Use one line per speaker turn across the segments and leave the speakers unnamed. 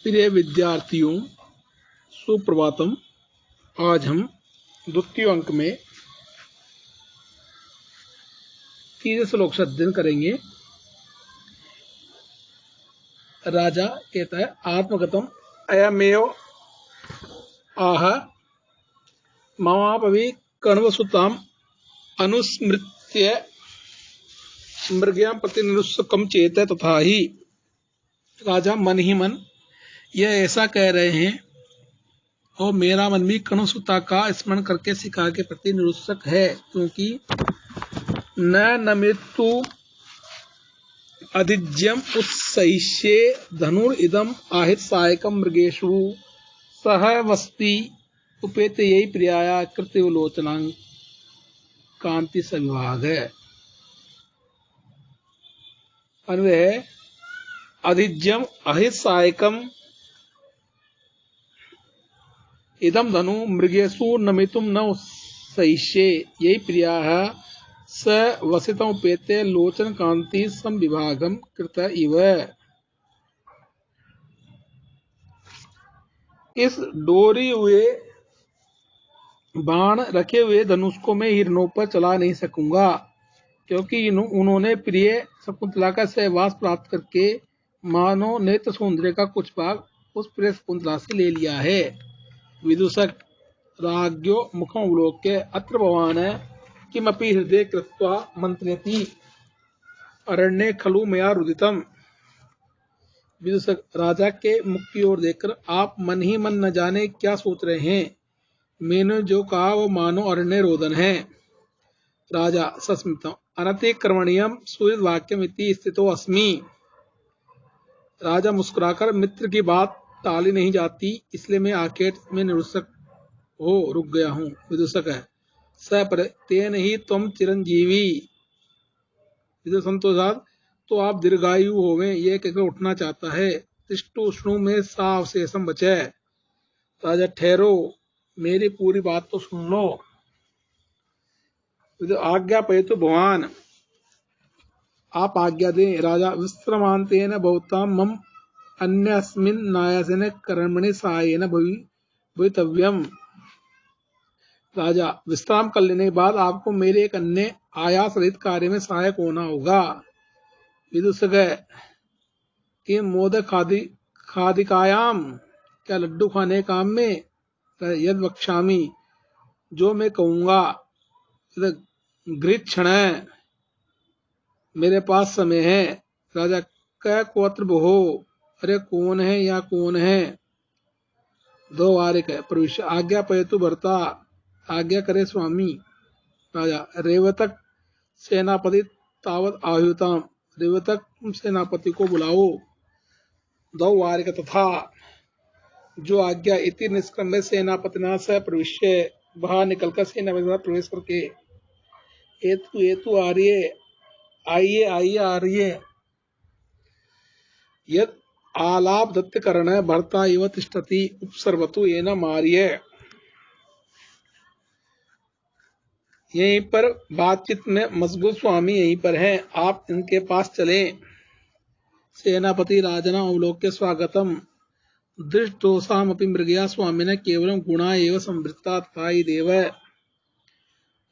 प्रिय विद्यार्थियों, सुप्रभातम। आज हम द्वितीय अंक में तीसरे श्लोक से अध्ययन करेंगे। राजा कहता है, आत्मगतम अयमेव आह ममापि कण्वसुताम अनुस्मृत्य मृग्यां प्रति निरुत्सुकम चेत तथा ही। राजा मन ही मन यह ऐसा कह रहे हैं और मेरा मन भी कण्वसुता का स्मरण करके शिकार के प्रति निरुत्सुक है, क्योंकि न मृत्यु अधिज्यम उत्सहिष्ये धनुर्इदम आहित सायकम मृगेषु सह वस्ति उपेत यही प्रियाया कृतिवलोचना कांति सविभाग है। अन्वय अधिज्यम अहित सायकम इदम धनु मृगेषु नमितुम न सहिष्ये यही प्रिया स वसितम उपेते लोचन कांति संविभागम कृत इव। इस डोरी हुए बाण रखे हुए धनुष को मैं हिरणों पर चला नहीं सकूंगा, क्योंकि उन्होंने प्रिय शकुंतला का सहवास प्राप्त करके मानो नेत्र सौंदर्य का कुछ भाग उस प्रिय शकुंतला से ले लिया है। विदूषक राज्ञो मुखम अवलोक्य अत्र भवान किमपि हृदय कृत्वा मंत्रयति अरण्ये खलु मया रुदितम। विदूषक, राजा के मुख की ओर देखकर आप मन ही मन न जाने क्या सोच रहे हैं। मैंने जो कहा वो मानो अरण्य रोदन है। राजा सस्मितम अनतिक्रमणीयम सूर्य वाक्यम इति स्थितो अस्मि। राजा मुस्कुराकर, मित्र की बात टाली नहीं जाती, इसलिए मैं आखिर में निरुत्सुक हो रुक गया हूँ। विदूषक है, स पर तेन ही तुम चिरंजीवी। विदूषक संतोषाद, तो आप दीर्घायु होवें यह कहकर उठना चाहता है। तिष्ठु श्रु में सा अवशेषम बचे। राजा, ठहरो, मेरी पूरी बात तो सुन लो। आज्ञा पयतु भवान, आप आज्ञा दें। राजा, विश्रमांतेन भवतां मम अन्यस्मिन् नायासेन कर्मणि सहायेन भवितव्यम्। राजा, विश्राम कर लेने के बाद आपको मेरे एक अन्य आयास रहित कार्य में सहायक होना होगा। विदूषक, कि मोदक खादिकायाम, क्या लड्डू खाने काम में? यद वक्ष्यामि, जो मैं कहूंगा। गृक्षण, मेरे पास समय है। राजा, क कोत्र बहु, अरे कौन है या कौन है? दो वारिक है। प्रविश्य आज्ञा पयतु भर्ता, आज्ञा करे स्वामी। राजा, रेवतक सेनापति तावत आहुताम, रेवतक सेनापति को बुलाओ। दो वारिक तथा, जो आज्ञा। इति निष्क्रम्य सेनापतिना स प्रविश्य, बाहर निकलकर सेनापति के साथ प्रवेश करके, एतु एतु आर्य, आइए आइए आर्य। यद आलाप दत्त कर्ण भर्ता इव तिष्ठति उपसर्वतु एनम आर्य। यहीं पर बातचीत में मशगूल स्वामी यहीं पर हैं, आप इनके पास चलें। सेनापति राजना अवलोक्य स्वागतम दृष्टोषामपि मृगया स्वामिने केवलम गुणा एव संवृत्ता तथा ही देव।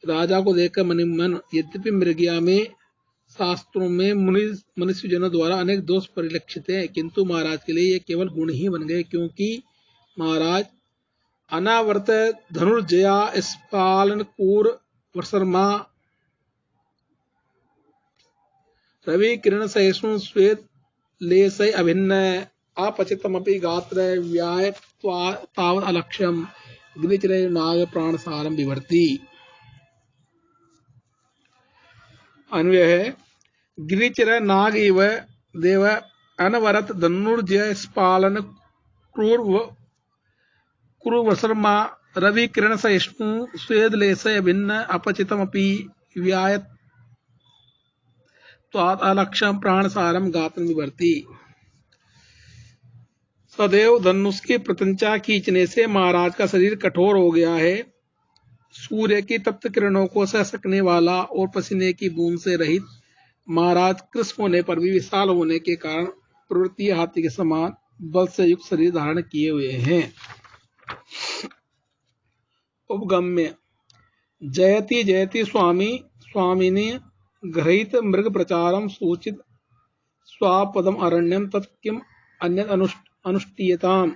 राजा को देखकर मन मन, यद्यपि मृगया में शास्त्रों में मनुष्य जनों द्वारा अनेक दोष परिलक्षित हैं, किंतु महाराज के लिए ये केवल गुण ही बन गए, क्योंकि महाराज अनावर्त धनुर्जया स्फालन कूर वर्षर्मा रवि किरण सहिष्णु श्वेत लेशय अभिन्न अपचितमपि गात्र व्याय तावत् अलक्ष्यम गिरिचरे नाग प्राण सारम विवर्ती। अन्वय है, गिरिचर नाग इव देव अनवरत धनुर्जय स्फालन कुरुवसर्मा रवि किरण सहिष्णु स्वेद लेशय भिन्न अपचितमपि व्याय त्वात् अलक्ष्यम प्राण सारम गात्रम विवर्ती। सदैव धनुष की प्रत्यंचा खींचने से महाराज का शरीर कठोर हो गया है। सूर्य की तप्त किरणों को सह सकने वाला और पसीने की बूंद से रहित महाराज कृष्ण होने पर भी विशाल होने के कारण प्रवृत्ति हाथी के समान बल से युक्त शरीर धारण किए हुए हैं। उपगम्य जयति जयति स्वामी स्वामिनी गृहीत मृग प्रचारम सूचित स्वापदम अरण्यम तत्किम अन्य अनुष्ठीयताम।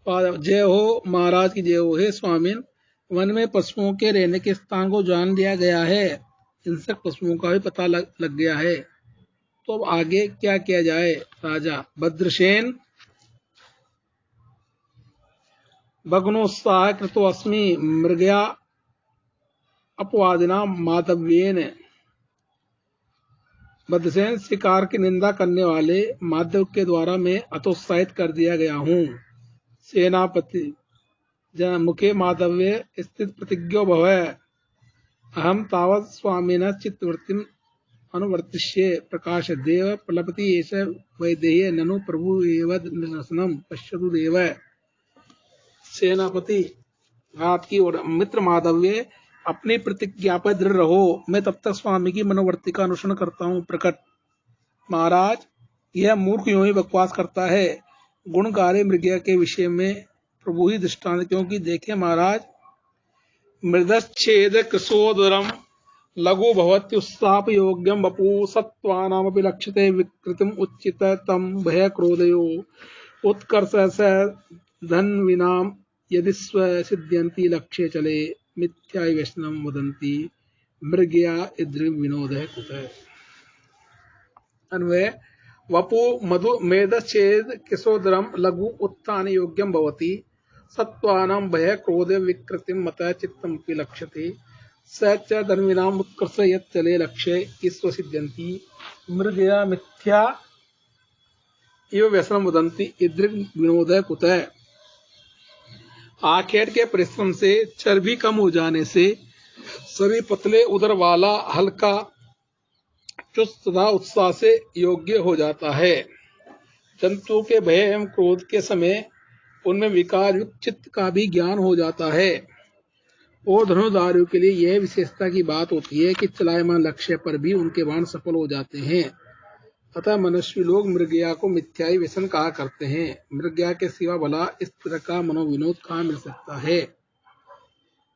जय हो महाराज की जय हो। हे स्वामिन, वन में पशुओं के रहने के स्थान को जान लिया गया है, हिंसक पशुओं का भी पता लग गया है, तो अब आगे क्या किया जाए। राजा भद्रसेन भग्नोत्साह कृतोऽस्मि मृगया अपवादिना माधव्येन। भद्रसेन, शिकार की निंदा करने वाले माधव के द्वारा मैं हतोत्साहित कर दिया गया हूँ। सेनापति मुखे माधव्य स्थित प्रतिज्ञो भव। अहम तावत् स्वामिनः चित्तवृत्तिम् अनुवर्तिष्ये। प्रकाश देव प्लवति एष वैदेह्य ननु प्रभु एव निरसनम् पश्यतु देव। सेनापति, आपकी ओर मित्र माधव्य, अपनी प्रतिज्ञा पर दृढ़ रहो, मैं तब तक स्वामी की मनोवृत्ति का अनुसरण करता हूँ। प्रकट महाराज, यह मूर्ख यूं ही बकवास करता है। गुणकारी मृगया के विषय में प्रभु ही दृष्टांत, क्योंकि देखे महाराज, मृदच्छेद कृशोदरम लघु भवत्युत्साप योग्यम वपु सत्त्वानामपि लक्ष्यते विकृतिम उच्चित तम भय क्रोधयो उत्कर्ष धन्विनाम यदि स्व सिद्ध्यन्ति लक्ष्ये चले मिथ्या व्यसनम वदन्ति मृगया इद्रि विनोदः कुतः। अन्वय वपु मधु मेदच्छेद किशोदरम लघु उत्थान योग्यम भवति सत्त्वानां भय क्रोध विकृतिम मत चित्तमपि लक्ष्यते स च धन्विनाम उत्कर्ष यत् चले लक्ष्ये ईश्वर सिद्ध्यन्ति मृगया मिथ्या इव व्यसनम वदन्ति इद्रि विनोदः कुतः। आखेट के परिश्रम से चर्बी कम हो जाने से शरीर पतले उदर वाला हल्का चुस्त तथा उत्साह से योग्य हो जाता है। जंतु के भय एवं क्रोध के समय उनमें विकार युक्त चित्त का भी ज्ञान हो जाता है। और धनुर्धारियों के लिए यह विशेषता की बात होती है कि चलायमान लक्ष्य पर भी उनके बाण सफल हो जाते हैं। अतः मनुष्य लोग मृगया को मिथ्याई व्यसन कहा करते हैं। मृगया के सिवा भला इस तरह का मनोविनोद कहाँ मिल सकता है।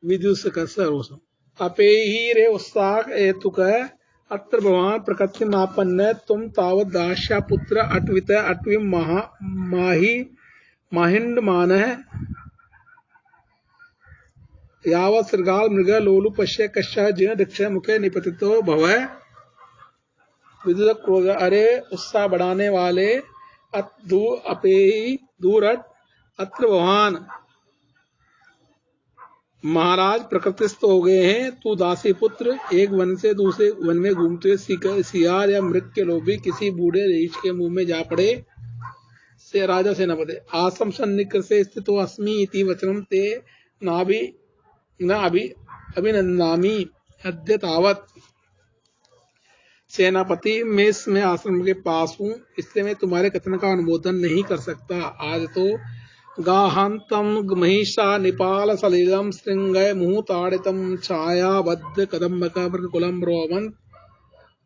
विदुषक सर्वसम अपेहि रे उत्साह हेतुक अत्र भवान प्रकृति मापन्न तुम तावत् दास्या पुत्र अट्वित अट्विम माहि माहिंड मान यावत् श्रृगाल मृग लोलु पश्य कश्या जिन दक्ष मुखे निपतितो भव। विदुषक क्रोध, अरे उत्साह बढ़ाने वाले अपेहि दूर अत्र भवान, महाराज प्रकृतिस्थ हो गए हैं। तू दासी पुत्र एक वन से दूसरे वन में घूमते सियार या मृग के लोभी किसी बूढ़े रीछ के मुंह में जा पड़े। से राजा सेनापति आसम सन्निकृ से स्थितो अस्मि इति वचनम ते नाभि न अभिनंदामि अद्य तावत्। सेनापति, मैं इसमें आश्रम के पास हूँ, इसलिए मैं तुम्हारे कथन का अनुमोदन नहीं कर सकता। आज तो गाहांतम महिषा निपाल सलिलम श्रृंगय मुहुताड़ितम छायाबद्ध कदम्बक मृगकुलम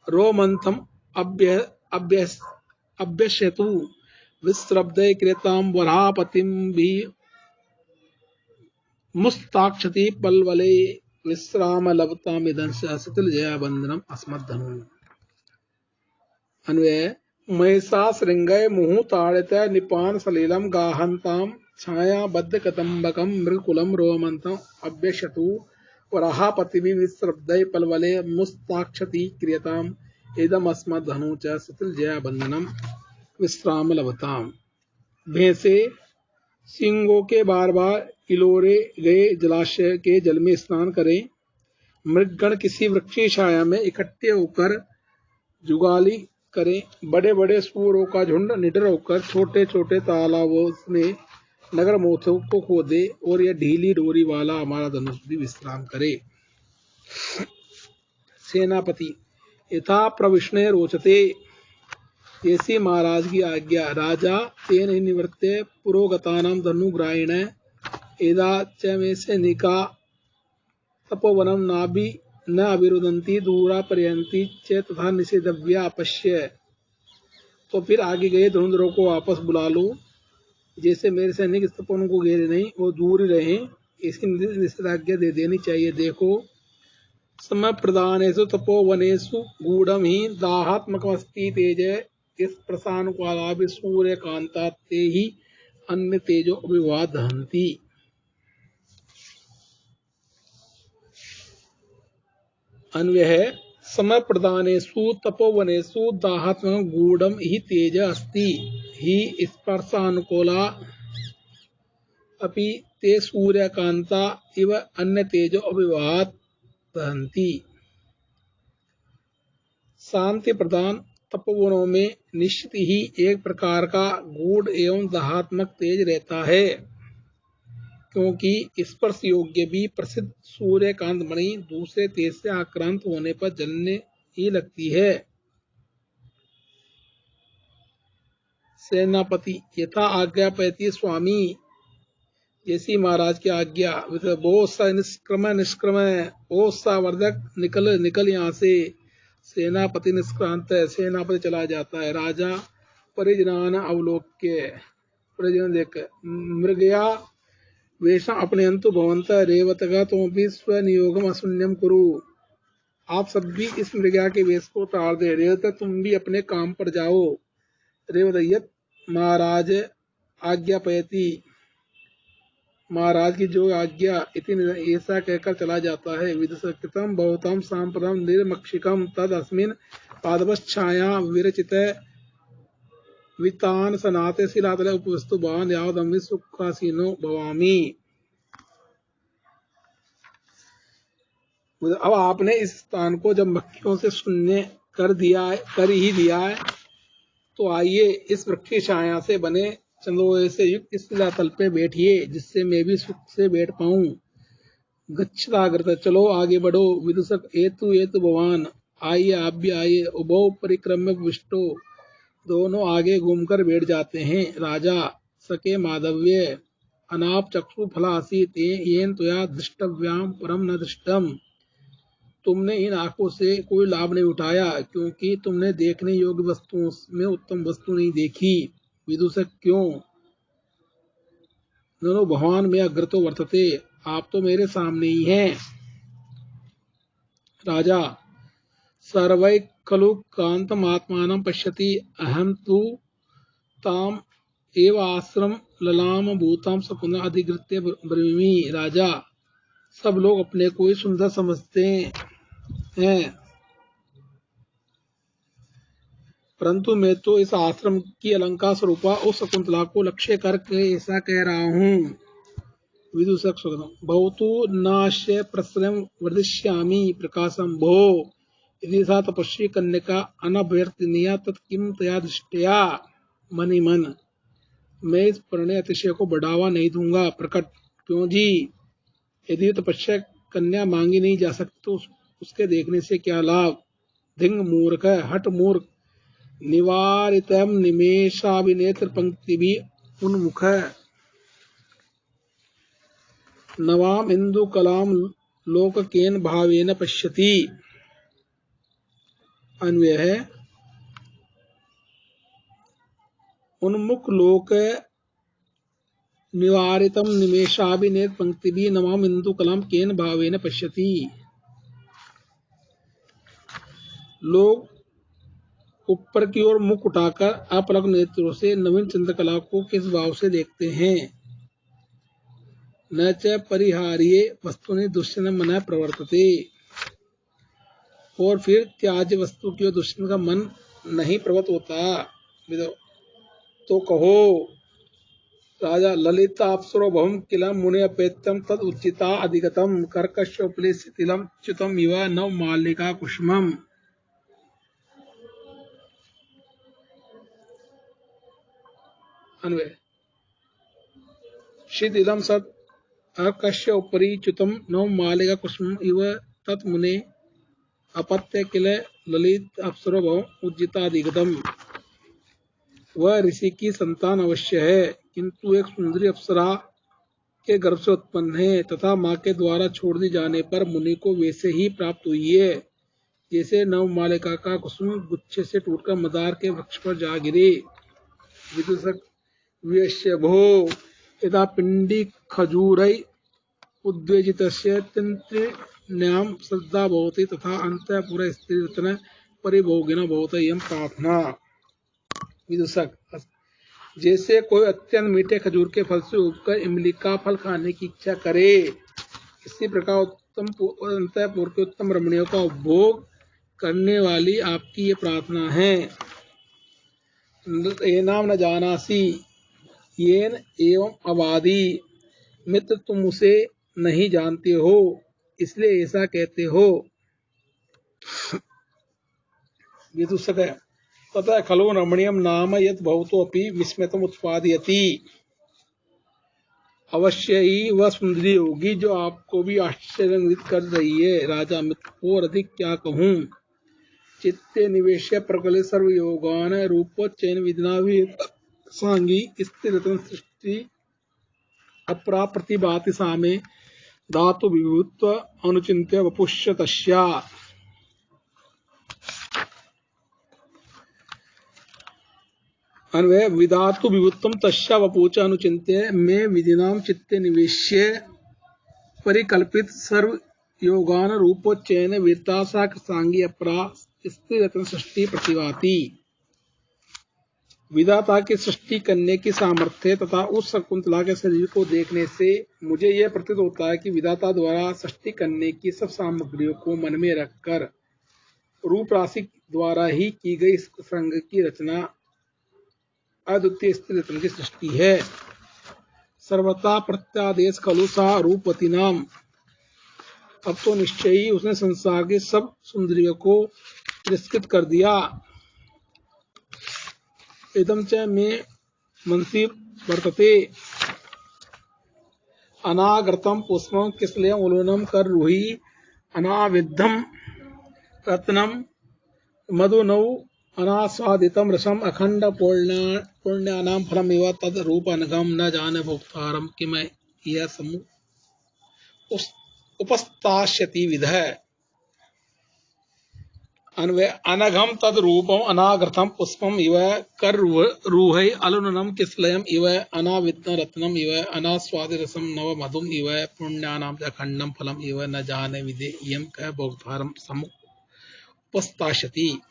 रोमंथम अभ्यस्यतु विस्रब्धे कृताम वरापतिम भी मुस्ताक्षति पल्वले विश्राम लभताम इदंश असतिल जया बंधनम अस्मद्धनु। अन्वय महिषा श्रृंगय मुहु ताड़ित निपान सलीलम गाहंताम छाया बद्ध कदम्बकम मृगकुलम रोमंतम अभ्यक्षतु वराहपतिभि विश्रब्धे पल्वले मुस्ताक्षति क्रियताम इदम अस्मद्धनु च सतिल जया बंधनम विश्राम लभताम। भैंसे सिंगों के बार बार इलोरे गए जलाशय के जल में स्नान करें। मृगगण किसी वृक्ष की छाया में इकट्ठे होकर जुगाली करें। बड़े बड़े सूअरों का झुंड निडर होकर छोटे छोटे तालाबों में नगर मोथों को खोदे और यह ढीली डोरी वाला हमारा धनुष भी विश्राम करे। सेनापति, यथा प्रविष्णे रोचते, जैसी महाराज की आज्ञा। राजा तेन ही निवृत्ते पुरोगतानां धनुग्राहिण एदा च मे सैनिका तपोवनम नाभि न अविरुदन्ति दूरा पर्यन्ति च तथा निषेधव्या अपश्य। तो फिर आगे गए धुरंधरों को वापस बुला लो, जैसे मेरे सैनिक स्तपों को घेरे नहीं, वो दूर ही रहें, इसकी निषेधाज्ञा दे देनी चाहिए। देखो, समय प्रदानेषु तपोवनेषु गूढ़म ही दाहात्मकमस्ति तेज, इस प्रसान कालाभि सूर्य कांता ते ही अन्य तेजो अभिवादहन्ति। अन्वय है, समय प्रदानेषु तपोवनेषु दाहात्मकं गूढ़म ही तेज अस्ति, ही स्पर्शानुकूला अपि ते सूर्यकांता इव अन्य तेजो अभिवादहन्ति। शांति प्रदान तपोवनों में निश्चित ही एक प्रकार का गूढ़ एवं दाहात्मक तेज रहता है, क्योंकि स्पर्श योग्य भी प्रसिद्ध सूर्यकांत मणि दूसरे तेज से आक्रांत होने पर जलने ही लगती है। सेनापति, यथा आज्ञा पैती स्वामी, जैसी महाराज की आज्ञा। बहुत सा निष्क्रम, बहुत सा वर्धक, निकल यहाँ से। सेनापति निष्क्रांत है, सेनापति चला जाता है। राजा परिजनान अवलोक्य, परिजन देख, मृगया वेशा अपने अंतु भवंत रेवतगा तुमपि स्वनियोगम अशून्यम कुरु। आप सब भी इस मृगया के वेश को टाल दे। रेवत, तुम भी अपने काम पर जाओ। रेवदय्यत, महाराज आज्ञा पयती, महाराज की जो आज्ञा, इतनी ऐसा कहकर चला जाता है। विदुषकृतं भवतां सांप्रदं निर्मक्षिकं तद अस्मिन् पादपश्छाया विरचित वितान सनाते शिलातले उपवस्तु भवान यावदम्मि सुखासीनो भवामि। अब आपने इस स्थान को जब मक्खियों से शून्य कर ही दिया है, तो आइए इस वृक्ष की छाया से बने चंदोए से युक्त इस शिलातल पे बैठिए, जिससे मैं भी सुख से बैठ पाऊं। गच्छताग्रत, चलो आगे बढ़ो। विदुषक, एतु भवान, आइए आप भी आइए। उभौ परिक्रम्य विष्टो, दोनों आगे घूमकर बैठ जाते हैं। राजा, सके माधव्य अनाप चक्षु फलासीत येन त्वया दृष्टव्याम परम न दृष्टम। तुमने इन आंखों से कोई लाभ नहीं उठाया, क्योंकि तुमने देखने योग्य वस्तुओं में उत्तम वस्तु नहीं देखी। विदुषक, क्यों? दोनों, भगवान में अग्रतो वर्तते, आप तो मेरे सामने ही हैं। राजा, सर्वै खलु कांतमात्मानं पश्यति अहम तु ताम एव आश्रम ललाम भूताम सकुन अधिकृत्य ब्रवीमि। राजा, सब लोग अपने को ही सुंदर समझते हैं, परंतु मैं तो इस आश्रम की अलंकार स्वरूपा उस शकुंतला को लक्ष्य करके ऐसा कह रहा हूँ। विदुषक, भवतु नाश्य प्रश्रम वर्धिष्यामि प्रकाशम भो, यदि सा तपस्वी कन्या अनभ्यर्थिनिया तत्किम तया दृष्टया। मनि मन, मैं इस प्रणय अतिशय को बढ़ावा नहीं दूंगा। प्रकट, क्यों जी? यदि तपस्या कन्या मांगी नहीं जा सकती तो उसके देखने से क्या लाभ? धिंग मूर्ख, हट मूर्ख, निवारितम निमेषाभिनेत्र पंक्ति भी उन्मुख, नवाम इंदु कलाम लोककेन भावेन पश्यति। अन्वय है, उन्मुख लोक निवारितम निमेषाभिनेत्र पंक्ति भी नवाम इंदु कलाम केन भावेन पश्यति। लोग ऊपर की ओर मुख उठाकर अपलक नेत्रों से नवीन चंद्रकला को किस भाव से देखते हैं। न च परिहार्ये वस्तुनि दुष्यन मन प्रवर्तते, और फिर त्याज्य वस्तु की ओर दुष्यन का मन नहीं प्रवृत्त होता। तो कहो, राजा, ललिताप्सरो भवम किलम मुने अपेत्यम तद उच्चिता अधिगतम कर्कशोपलिशिथिलम च्युतम इव नव मालिका कुष्मम। अन्वय, शिथिलम सद अर्कस्य उपरि च्युतम नव मालिका कुष्मम इव तत् मुने अपत्य किल ललित अप्सरो भवम उज्जिताधिगतम। वह ऋषि की संतान अवश्य है, किंतु एक सुंदरी अप्सरा के गर्भ से उत्पन्न है, तथा माँ के द्वारा छोड़ दी जाने पर मुनि को वैसे ही प्राप्त हुई है जैसे नव मालिका का कुसुम गुच्छे से टूटकर मदार के वृक्ष पर जा गिरे। विदुषक व्यस्य भो यदा पिंडी खजूरै उद्वेजितस्य तन्त्रिण्यां श्रद्धा भवति तथा अंतःपुर स्त्रीरत्न परिभोगिना भवति यम प्रार्थना। विदुषक जैसे कोई अत्यंत मीठे खजूर के फल से उगकर इमली का फल खाने की इच्छा करे, इसी प्रकार उत्तम अंतःपुर के उत्तम रमणियों का उपभोग करने वाली आपकी ये प्रार्थना है। एनाम न जानासी येन एवं अवादी, मित्र तुम उसे नहीं जानते हो इसलिए ऐसा कहते हो। विदुषक तथा खलो रमणीयम नाम यत् भवतोऽपि विस्मितम उत्पादयति, अवश्य ही वह सुंदरी होगी जो आपको भी आश्चर्यान्वित कर रही है। राजा मित्र और अधिक क्या कहूँ। चित्ते निवेश्य प्रकले सर्व योगान रूपोच्चयन विधिना सांगी स्थिरतन सृष्टि अप्राप्रतिभाति सामे धातु विभुत्व अनुचिन्त्य वपुष्य तस्या। अन्वय विधातु विभुत्वम तस्या वपुच अनुचिन्त्य में विधिनाम चित्ते निवेश्य परिकल्पित सर्व योगान रूपोच्चयन वीरता सांगी अपरा स्थिरतन सृष्टि प्रतिभाति। विधाता की सृष्टि करने की सामर्थ्य तथा उस शकुंतला के शरीर को देखने से मुझे यह प्रतीत होता है कि विधाता द्वारा सृष्टि करने की सब सामग्रियों को मन में रखकर रूप राशि द्वारा ही की गई संग की रचना अद्वितीय स्त्रीरत्न की सृष्टि है। सर्वथा प्रत्यादेश खलु सा रूपवती नाम। अब तो निश्चय ही उसने संसार की सब सुंदरियों को तिरस्कृत कर दिया। इदं च मे मनसि वर्तते अनागृतं पुष्पं किसलयं उलूनं कररूहि अनाविद्धं रत्नं मधुनौ अनास्वादितं रसम् अखंड पुण्यानां फलमिव तद रूप अनघम न जाने भोक्तारं किम यह समु उपस्तास्यति विधः। अन्वय अनघम तद रूपम अनागृतम पुष्पम इव कररूहै अलुनम किसलयम इव अनाविद्य रत्नम इव अनास्वादि रसम नव मधुम इव पुण्यानाम अखंडम फलम इव न जाने विदे इयं कह भोक्तारम समुपस्तास्यति।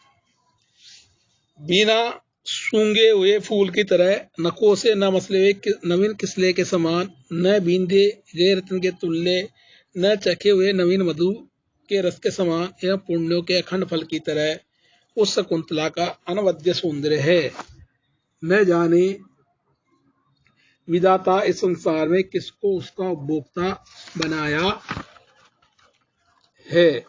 बिना सूंघे हुए फूल की तरह नखों से न मसले हुए नवीन किसले के समान, न बींदे गए रत्न के तुल्य, न चखे हुए नवीन मधु के रस के समान एवं पुण्यों के अखंड फल की तरह उस शकुंतला का अनवद्य सौंदर्य है। न जाने विधाता इस संसार में किसको उसका उपभोक्ता बनाया है।